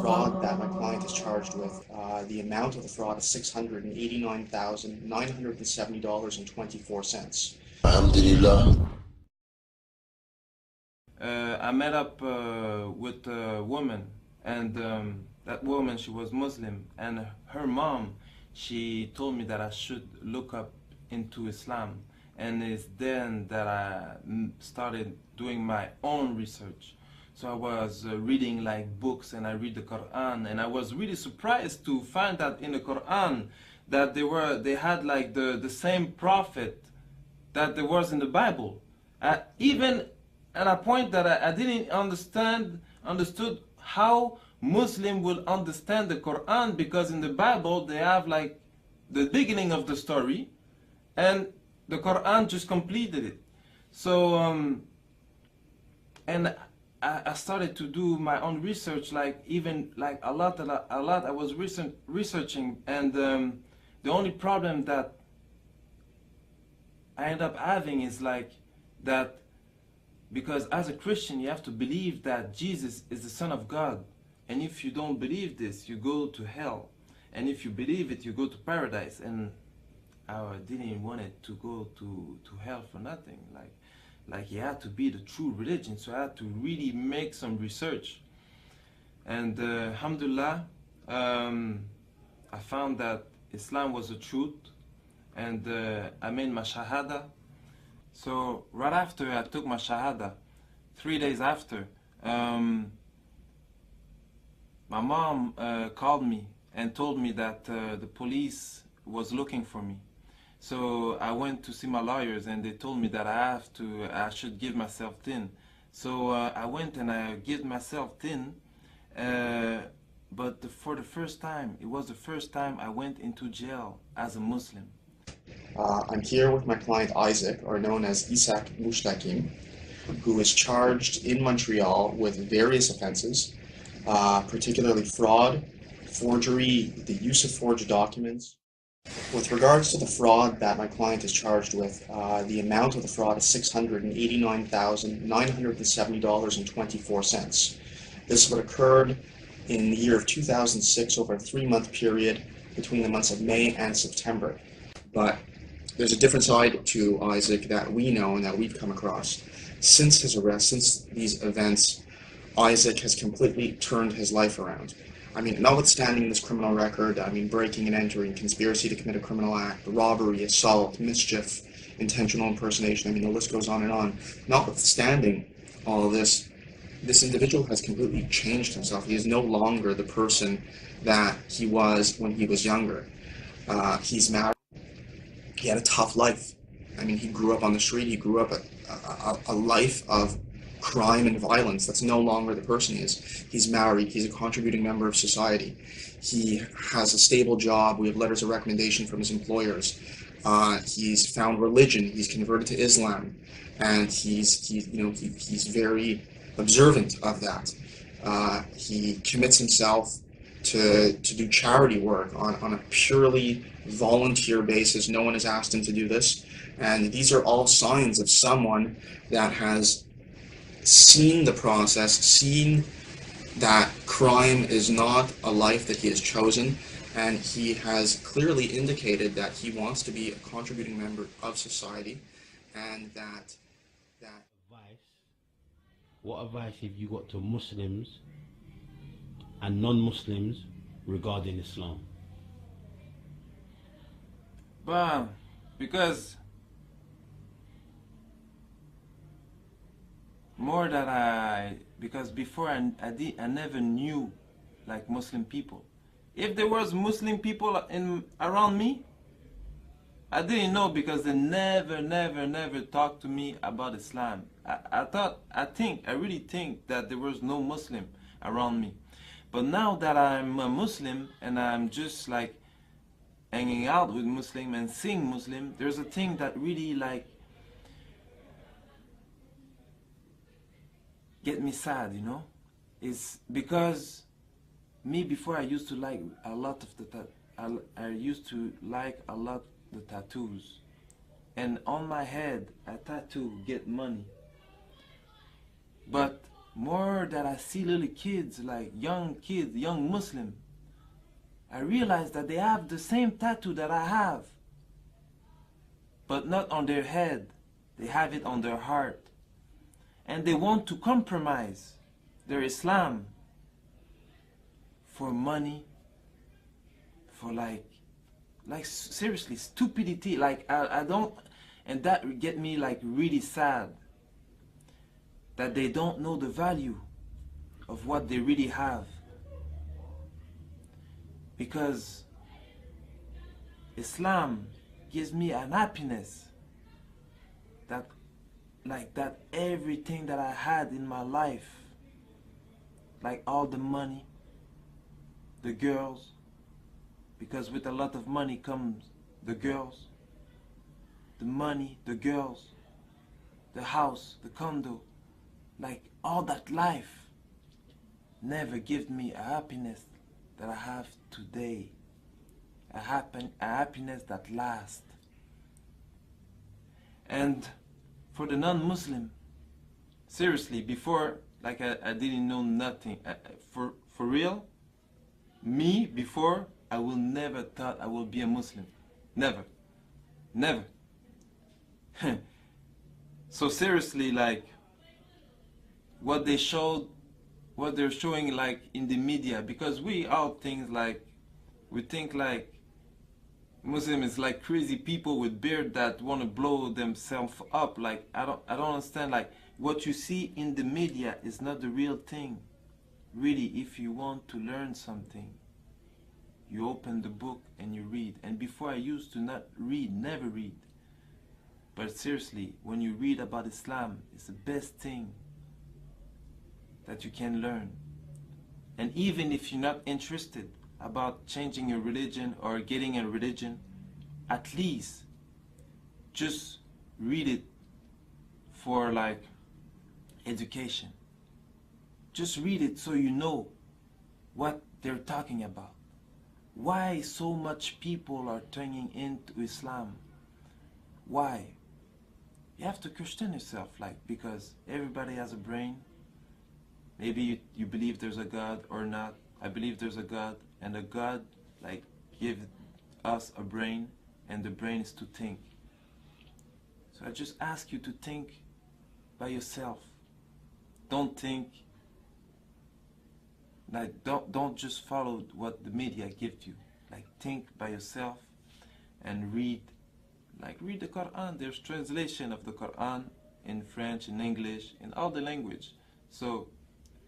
Fraud that my client is charged with. The amount of the fraud is $689,970.24. Alhamdulillah. I met up with a woman, and that woman, she was Muslim, and her mom, she told me that I should look up into Islam, and it's then that I started doing my own research. So I was reading like books, and I read the Quran, and I was really surprised to find that in the Quran that they had like the same prophet that there was in the Bible. Even at a point that I didn't understood how Muslim will understand the Quran, because in the Bible they have like the beginning of the story, and the Quran just completed it. So and I started to do my own research, like even like a lot. I was researching, and the only problem that I end up having is like that, because as a Christian you have to believe that Jesus is the Son of God, and if you don't believe this, you go to hell, and if you believe it, you go to paradise. And I didn't want it to go to hell for nothing. Like it had to be the true religion, so I had to really make some research. And alhamdulillah, I found that Islam was the truth, and I made my shahada. So right after I took my shahada, 3 days after, my mom called me and told me that the police was looking for me. So I went to see my lawyers, and they told me that I should give myself tin. So I went and I gave myself tin, but for the first time, it was the first time I went into jail as a Muslim. I'm here with my client Isaac, or known as Isaac Mushtakim, who is charged in Montreal with various offenses, particularly fraud, forgery, the use of forged documents. With regards to the fraud that my client is charged with, the amount of the fraud is $689,970.24. This is what occurred in the year of 2006 over a 3-month period between the months of May and September. But there's a different side to Isaac that we know and that we've come across. Since his arrest, since these events, Isaac has completely turned his life around. I mean, notwithstanding this criminal record, I mean, breaking and entering, conspiracy to commit a criminal act, robbery, assault, mischief, intentional impersonation, I mean, the list goes on and on. Notwithstanding all of this, this individual has completely changed himself. He is no longer the person that he was when he was younger. He's married. He had a tough life. I mean, he grew up on the street. He grew up a life of crime and violence. That's no longer the person he is. He's married. He's a contributing member of society. He has a stable job. We have letters of recommendation from his employers. He's found religion. He's converted to Islam, and he's very observant of that. He commits himself to do charity work on a purely volunteer basis. No one has asked him to do this, and these are all signs of someone that has seen the process, seen that crime is not a life that he has chosen, and he has clearly indicated that he wants to be a contributing member of society, and that what advice have you got to Muslims and non-Muslims regarding Islam? But because more that because before I never knew like Muslim people. If there was Muslim people around me, I didn't know because they never talked to me about Islam. I really think that there was no Muslim around me. But now that I'm a Muslim and I'm just like hanging out with Muslim and seeing Muslim, there's a thing that really like get me sad, you know? It's because me before I used to like a lot of I used to like a lot the tattoos, and on my head a tattoo get money. But more that I see little kids, like young kids, young Muslim, I realize that they have the same tattoo that I have, but not on their head. They have it on their heart, and they want to compromise their Islam for money, for like seriously stupidity. Like I don't, and that get me like really sad that they don't know the value of what they really have, because Islam gives me an happiness that everything that I had in my life, like all the money, the girls, because with a lot of money comes the girls, the money, the girls, the house, the condo, like all that life never gives me a happiness that I have today, a happiness that lasts. And for the non-Muslim, seriously, before, like I didn't know nothing. For real, me before, I will never thought I will be a Muslim. Never. Never. So seriously, like what they're showing like in the media, because we all think like, we think like Muslim is like crazy people with beard that want to blow themselves up. Like I don't understand. Like what you see in the media is not the real thing. Really, if you want to learn something, you open the book and you read. And before I used to not read, never read. But seriously, when you read about Islam, it's the best thing that you can learn. And even if you're not interested about changing your religion or getting a religion, at least just read it for like education. Just read it so you know what they're talking about. Why so much people are turning into Islam? Why? You have to question yourself, like, because everybody has a brain. Maybe you believe there's a God or not. I believe there's a God, and a God like give us a brain, and the brain is to think. So I just ask you to think by yourself. Don't think like don't just follow what the media gives you. Like think by yourself and read. Like read the Quran. There's translation of the Quran in French, in English, in all the language. So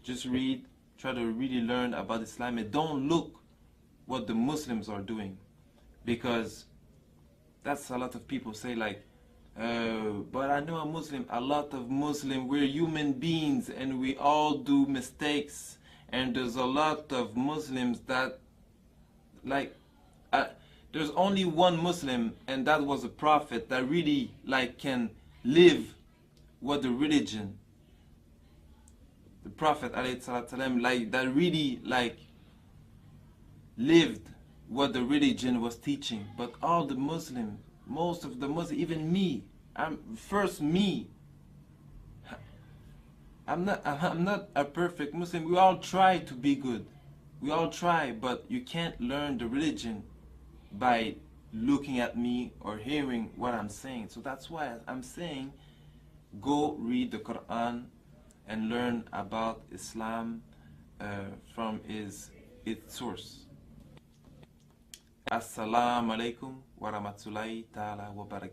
just read, try to really learn about Islam, and don't look what the Muslims are doing, because that's a lot of people say like, but I know a Muslim. A lot of Muslims, we're human beings and we all do mistakes, and there's a lot of Muslims that like there's only one Muslim, and that was a prophet that really like can live what the religion, the Prophet ﷺ, like that really like lived what the religion was teaching. But all the Muslims, most of the Muslims, even me, I'm not a perfect Muslim. We all try to be good. We all try, but you can't learn the religion by looking at me or hearing what I'm saying. So that's why I'm saying go read the Quran and learn about Islam from its source. Assalamu alaikum wa rahmatullahi ta'ala wa barakatuh.